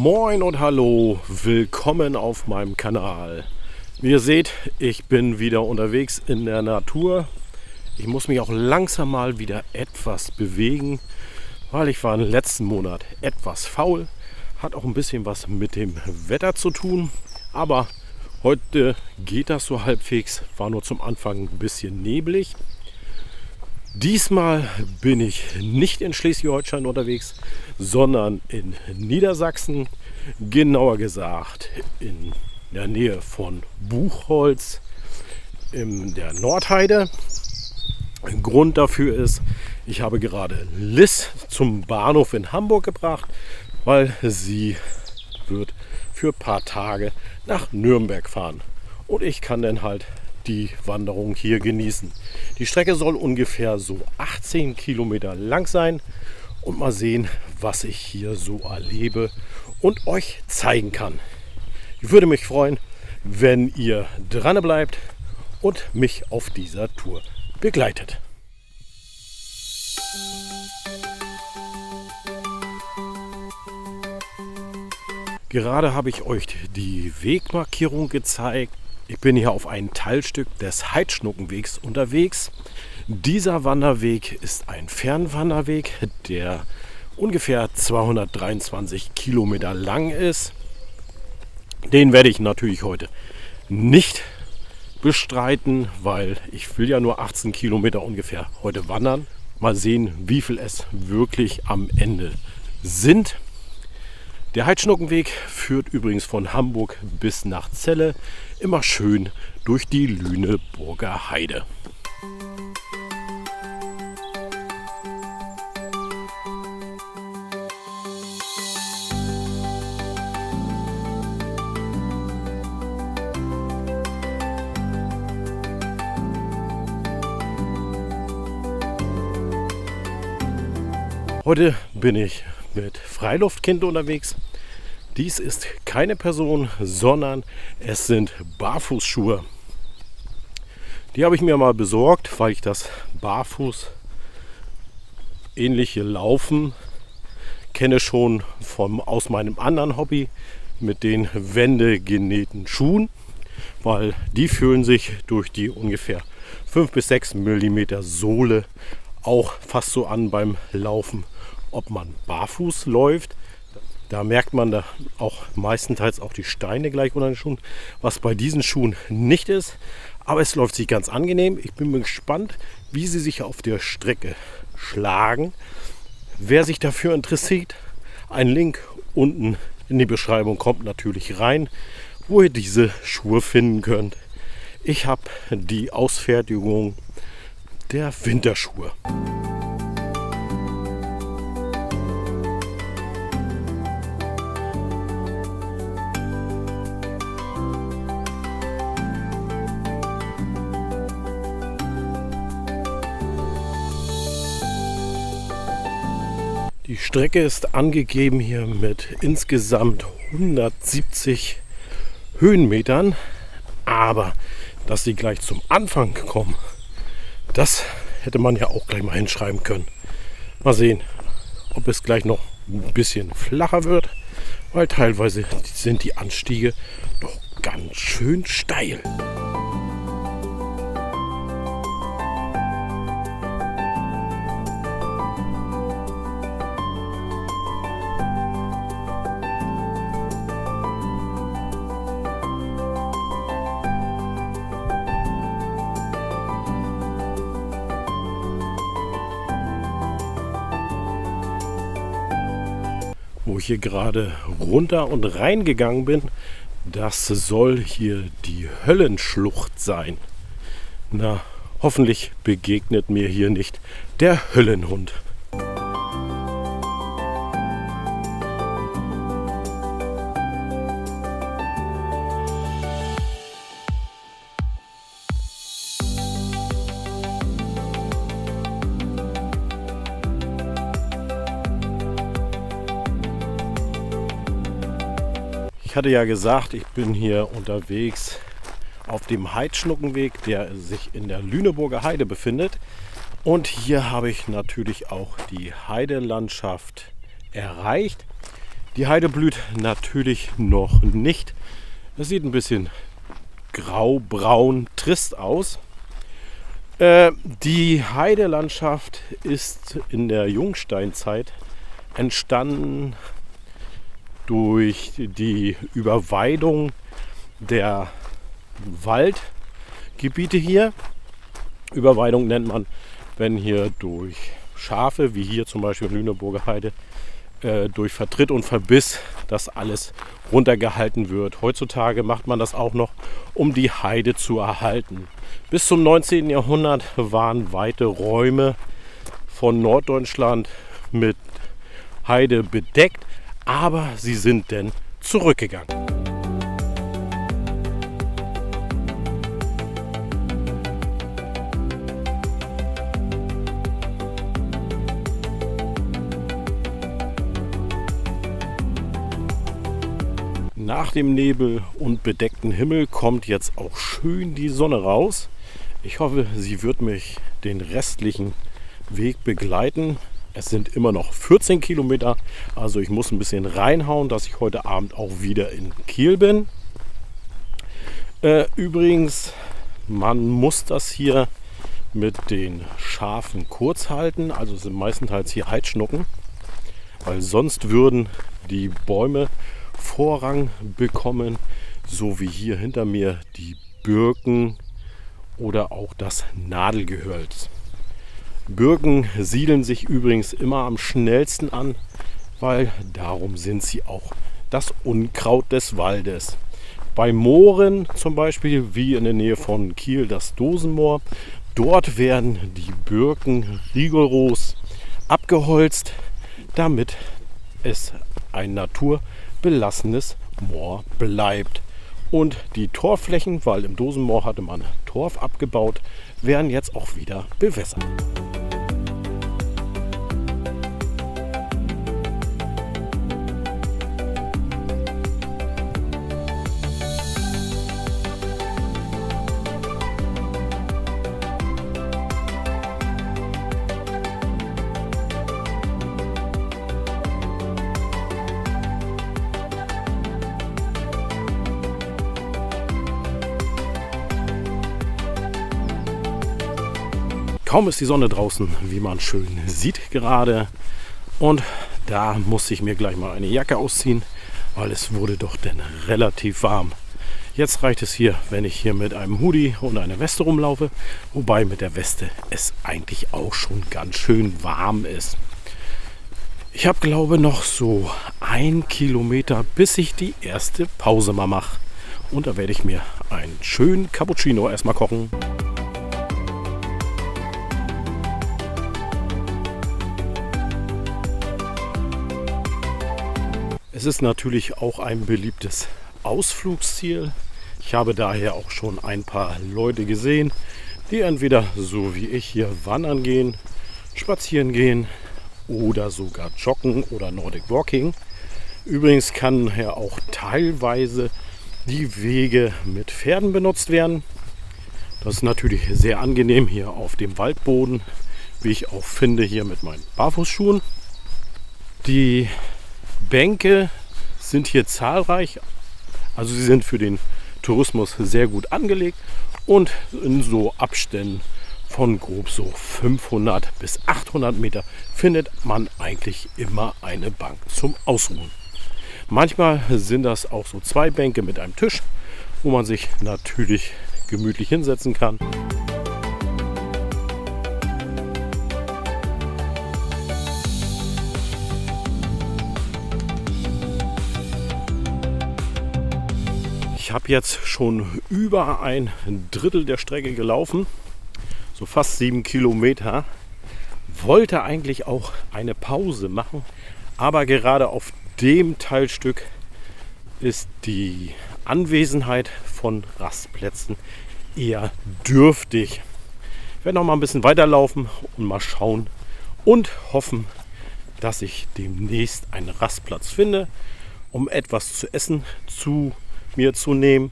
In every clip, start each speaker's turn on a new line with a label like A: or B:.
A: Moin und hallo, willkommen auf meinem Kanal. Wie ihr seht, ich bin wieder unterwegs in der Natur. Ich muss mich auch langsam mal wieder etwas bewegen, weil ich war im letzten Monat etwas faul. Hat auch ein bisschen was mit dem Wetter zu tun, aber heute geht das so halbwegs. War nur zum Anfang ein bisschen neblig. Diesmal bin ich nicht in Schleswig-Holstein unterwegs, sondern in Niedersachsen, genauer gesagt in der Nähe von Buchholz in der Nordheide. Grund dafür ist, ich habe gerade Liz zum Bahnhof in Hamburg gebracht, weil sie wird für ein paar Tage nach Nürnberg fahren. Und ich kann dann halt die Wanderung hier genießen. Die Strecke soll ungefähr so 18 Kilometer lang sein und mal sehen, was ich hier so erlebe und euch zeigen kann. Ich würde mich freuen, wenn ihr dran bleibt und mich auf dieser Tour begleitet. Gerade habe ich euch die Wegmarkierung gezeigt. Ich bin hier auf einem Teilstück des Heidschnuckenwegs unterwegs. Dieser Wanderweg ist ein Fernwanderweg, der ungefähr 223 Kilometer lang ist. Den werde ich natürlich heute nicht bestreiten, weil ich will ja nur 18 Kilometer ungefähr heute wandern. Mal sehen, wie viel es wirklich am Ende sind. Der Heidschnuckenweg führt übrigens von Hamburg bis nach Celle, immer schön durch die Lüneburger Heide. Heute bin ich mit Freiluftkind unterwegs. Dies ist keine Person, sondern es sind Barfußschuhe. Die habe ich mir mal besorgt, weil ich das Barfuß ähnliche Laufen kenne schon aus meinem anderen Hobby mit den wendegenähten Schuhen, weil die fühlen sich durch die ungefähr 5 bis 6 mm Sohle auch fast so an beim Laufen, ob man barfuß läuft. Da merkt man da auch meistenteils auch die Steine gleich unter den Schuhen, was bei diesen Schuhen nicht ist. Aber es läuft sich ganz angenehm. Ich bin gespannt, wie sie sich auf der Strecke schlagen. Wer sich dafür interessiert, ein Link unten in die Beschreibung kommt natürlich rein, wo ihr diese Schuhe finden könnt. Ich habe die Ausfertigung der Winterschuhe. Die Strecke ist angegeben hier mit insgesamt 170 Höhenmetern, aber dass sie gleich zum Anfang kommen, das hätte man ja auch gleich mal hinschreiben können. Mal sehen, ob es gleich noch ein bisschen flacher wird, weil teilweise sind die Anstiege doch ganz schön steil. Wo ich hier gerade runter und reingegangen bin, das soll hier die Höllenschlucht sein. Na, hoffentlich begegnet mir hier nicht der Höllenhund. Ich hatte ja gesagt, ich bin hier unterwegs auf dem Heidschnuckenweg, der sich in der Lüneburger Heide befindet. Und hier habe ich natürlich auch die Heidelandschaft erreicht. Die Heide blüht natürlich noch nicht. Es sieht ein bisschen grau-braun trist aus. Die Heidelandschaft ist in der Jungsteinzeit entstanden durch die Überweidung der Waldgebiete hier. Überweidung nennt man, wenn hier durch Schafe, wie hier zum Beispiel Lüneburger Heide, durch Vertritt und Verbiss das alles runtergehalten wird. Heutzutage macht man das auch noch, um die Heide zu erhalten. Bis zum 19. Jahrhundert waren weite Räume von Norddeutschland mit Heide bedeckt, aber sie sind denn zurückgegangen. Nach dem Nebel und bedeckten Himmel kommt jetzt auch schön die Sonne raus. Ich hoffe, sie wird mich den restlichen Weg begleiten. Es sind immer noch 14 Kilometer, also ich muss ein bisschen reinhauen, dass ich heute Abend auch wieder in Kiel bin. Übrigens, man muss das hier mit den Schafen kurz halten, also sind meistenteils hier Heidschnucken, weil sonst würden die Bäume Vorrang bekommen, so wie hier hinter mir die Birken oder auch das Nadelgehölz. Birken siedeln sich übrigens immer am schnellsten an, weil darum sind sie auch das Unkraut des Waldes. Bei Mooren zum Beispiel, wie in der Nähe von Kiel das Dosenmoor, dort werden die Birken rigoros abgeholzt, damit es ein naturbelassenes Moor bleibt. Und die Torfflächen, weil im Dosenmoor hatte man Torf abgebaut, werden jetzt auch wieder bewässert. Kaum ist die Sonne draußen, wie man schön sieht gerade. Und da musste ich mir gleich mal eine Jacke ausziehen, weil es wurde doch dann relativ warm. Jetzt reicht es hier, wenn ich hier mit einem Hoodie und einer Weste rumlaufe. Wobei mit der Weste es eigentlich auch schon ganz schön warm ist. Ich habe, glaube ich, noch so 1 Kilometer, bis ich die erste Pause mal mache. Und da werde ich mir einen schönen Cappuccino erstmal kochen. Es ist natürlich auch ein beliebtes Ausflugsziel. Ich habe daher auch schon ein paar Leute gesehen, die entweder so wie ich hier wandern gehen, spazieren gehen oder sogar joggen oder Nordic Walking. Übrigens kann hier auch teilweise die Wege mit Pferden benutzt werden. Das ist natürlich sehr angenehm hier auf dem Waldboden, wie ich auch finde hier mit meinen Barfußschuhen. Die Bänke sind hier zahlreich, also sie sind für den Tourismus sehr gut angelegt und in so Abständen von grob so 500 bis 800 Meter findet man eigentlich immer eine Bank zum Ausruhen. Manchmal sind das auch so 2 Bänke mit einem Tisch, wo man sich natürlich gemütlich hinsetzen kann. Ich habe jetzt schon über 1/3 der Strecke gelaufen, so fast 7 Kilometer. Wollte eigentlich auch eine Pause machen, aber gerade auf dem Teilstück ist die Anwesenheit von Rastplätzen eher dürftig. Ich werde noch mal ein bisschen weiterlaufen und mal schauen und hoffen, dass ich demnächst einen Rastplatz finde, um etwas zu essen zu mir zu nehmen.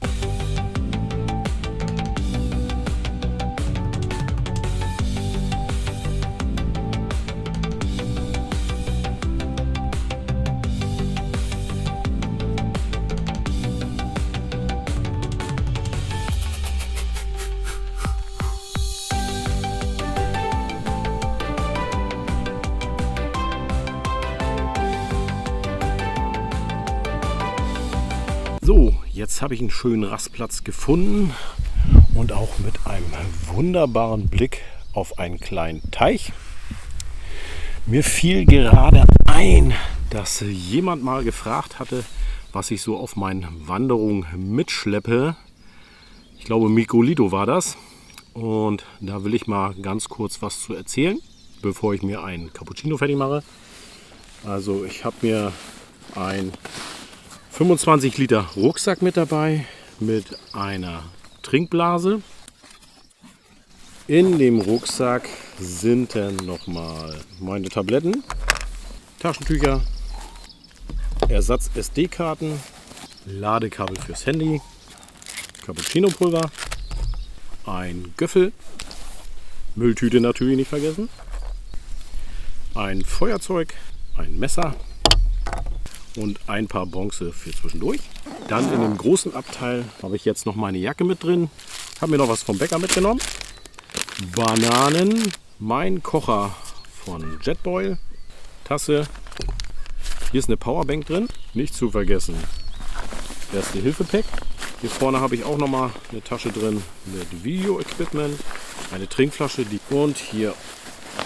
A: habe ich einen schönen Rastplatz gefunden und auch mit einem wunderbaren Blick auf einen kleinen Teich. Mir fiel gerade ein, dass jemand mal gefragt hatte, was ich so auf meinen Wanderungen mitschleppe. Ich glaube, Mikolito war das. Und da will ich mal ganz kurz was zu erzählen, bevor ich mir einen Cappuccino fertig mache. Also ich habe mir einen 25 Liter Rucksack mit dabei, mit einer Trinkblase. In dem Rucksack sind dann nochmal meine Tabletten, Taschentücher, Ersatz-SD-Karten, Ladekabel fürs Handy, Cappuccino-Pulver, ein Göffel, Mülltüte natürlich nicht vergessen, ein Feuerzeug, ein Messer und ein paar Bronze für zwischendurch. Dann in dem großen Abteil habe ich jetzt noch meine Jacke mit drin, habe mir noch was vom Bäcker mitgenommen. Bananen, mein Kocher von Jetboil, Tasse, hier ist eine Powerbank drin, nicht zu vergessen. Erste-Hilfe-Pack. Hier vorne habe ich auch noch mal eine Tasche drin mit Video-Equipment, eine Trinkflasche und hier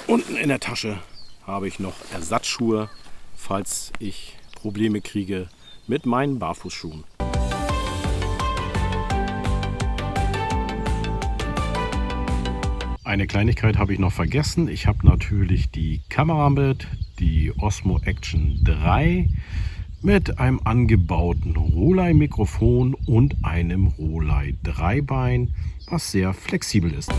A: unten in der Tasche habe ich noch Ersatzschuhe, falls ich Probleme kriege mit meinen Barfußschuhen. Eine Kleinigkeit habe ich noch vergessen. Ich habe natürlich die Kamera mit, die Osmo Action 3 mit einem angebauten Rolei-Mikrofon und einem Rolei-Dreibein, was sehr flexibel ist.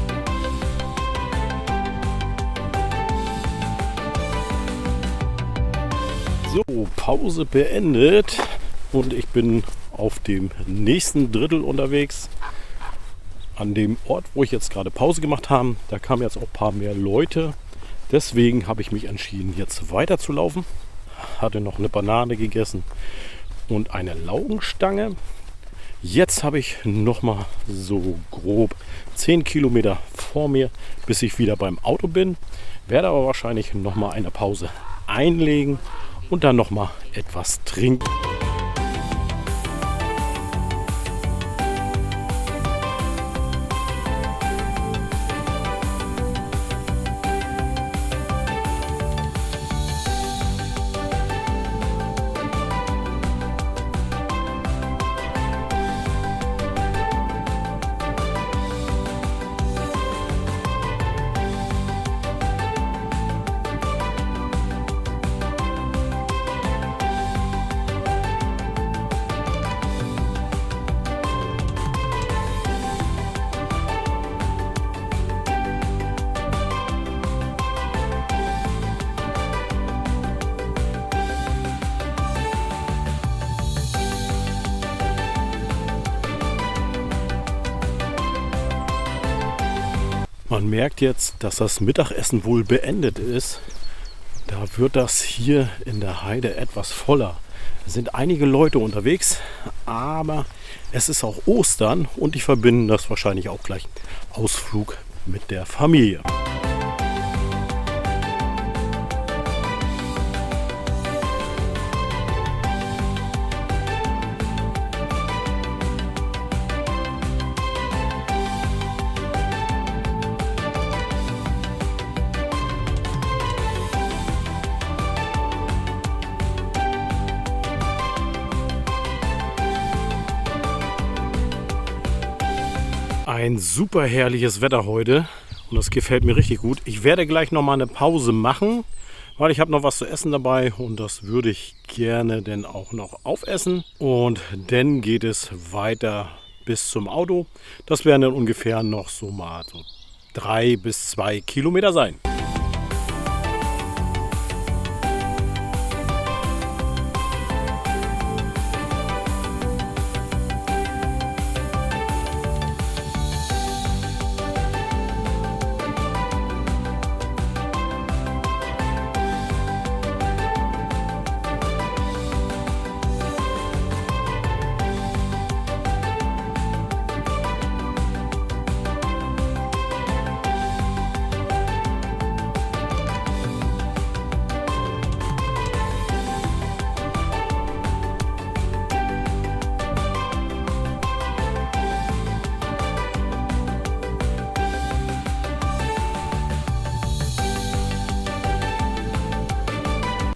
A: So, Pause beendet und ich bin auf dem nächsten Drittel unterwegs. An dem Ort, wo ich jetzt gerade Pause gemacht habe, da kamen jetzt auch ein paar mehr Leute. Deswegen habe ich mich entschieden, jetzt weiter zu laufen. Hatte noch eine Banane gegessen und eine Laugenstange. Jetzt habe ich noch mal so grob 10 Kilometer vor mir, bis ich wieder beim Auto bin. Werde aber wahrscheinlich noch mal eine Pause einlegen und dann noch mal etwas trinken. Man merkt jetzt, dass das Mittagessen wohl beendet ist. Da wird das hier in der Heide etwas voller. Es sind einige Leute unterwegs, aber es ist auch Ostern und die verbinden das wahrscheinlich auch gleich Ausflug mit der Familie. Ein super herrliches Wetter heute und das gefällt mir richtig gut. Ich werde gleich noch mal eine Pause machen, weil ich habe noch was zu essen dabei und das würde ich gerne dann auch noch aufessen. Und dann geht es weiter bis zum Auto. Das werden dann ungefähr noch so mal so 3 bis 2 Kilometer sein.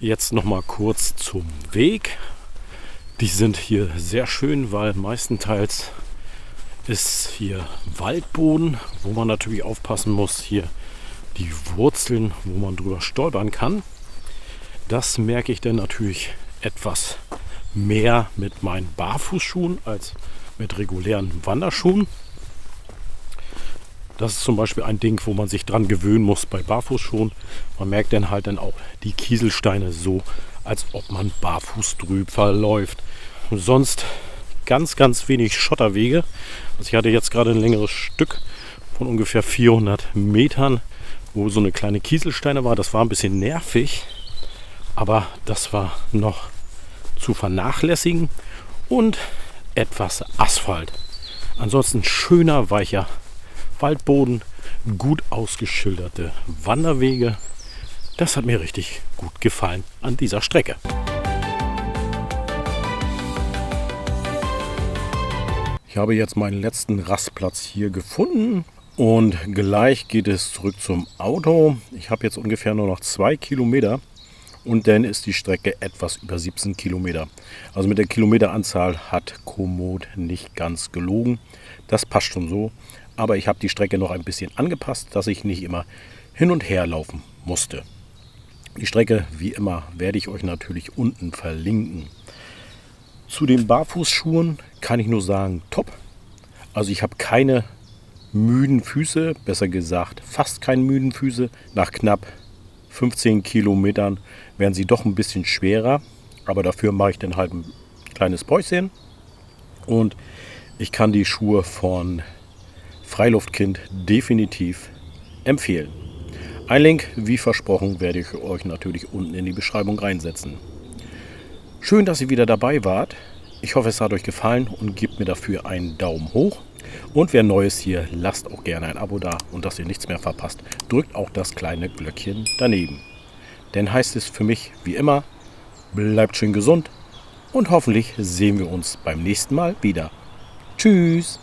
A: Jetzt noch mal kurz zum Weg. Die sind hier sehr schön, weil meistenteils ist hier Waldboden, wo man natürlich aufpassen muss. Hier die Wurzeln, wo man drüber stolpern kann. Das merke ich dann natürlich etwas mehr mit meinen Barfußschuhen als mit regulären Wanderschuhen. Das ist zum Beispiel ein Ding, wo man sich dran gewöhnen muss bei Barfußschuhen. Man merkt dann halt dann auch die Kieselsteine so, als ob man barfuß drüber läuft. Sonst ganz, ganz wenig Schotterwege. Also ich hatte jetzt gerade ein längeres Stück von ungefähr 400 Metern, wo so eine kleine Kieselsteine war. Das war ein bisschen nervig, aber das war noch zu vernachlässigen und etwas Asphalt. Ansonsten schöner, weicher Waldboden, gut ausgeschilderte Wanderwege. Das hat mir richtig gut gefallen an dieser Strecke. Ich habe jetzt meinen letzten Rastplatz hier gefunden und gleich geht es zurück zum Auto. Ich habe jetzt ungefähr nur noch 2 Kilometer und dann ist die Strecke etwas über 17 Kilometer. Also mit der Kilometeranzahl hat Komoot nicht ganz gelogen. Das passt schon so. Aber ich habe die Strecke noch ein bisschen angepasst, dass ich nicht immer hin und her laufen musste. Die Strecke, wie immer, werde ich euch natürlich unten verlinken. Zu den Barfußschuhen kann ich nur sagen, top. Also ich habe keine müden Füße, besser gesagt fast keine müden Füße. Nach knapp 15 Kilometern werden sie doch ein bisschen schwerer. Aber dafür mache ich dann halt ein kleines Päuschen. Und ich kann die Schuhe von Freiluftkind definitiv empfehlen. Ein Link, wie versprochen, werde ich euch natürlich unten in die Beschreibung reinsetzen. Schön, dass ihr wieder dabei wart. Ich hoffe, es hat euch gefallen und gebt mir dafür einen Daumen hoch. Und wer neu ist hier, lasst auch gerne ein Abo da und dass ihr nichts mehr verpasst, drückt auch das kleine Glöckchen daneben. Denn heißt es für mich, wie immer, bleibt schön gesund und hoffentlich sehen wir uns beim nächsten Mal wieder. Tschüss!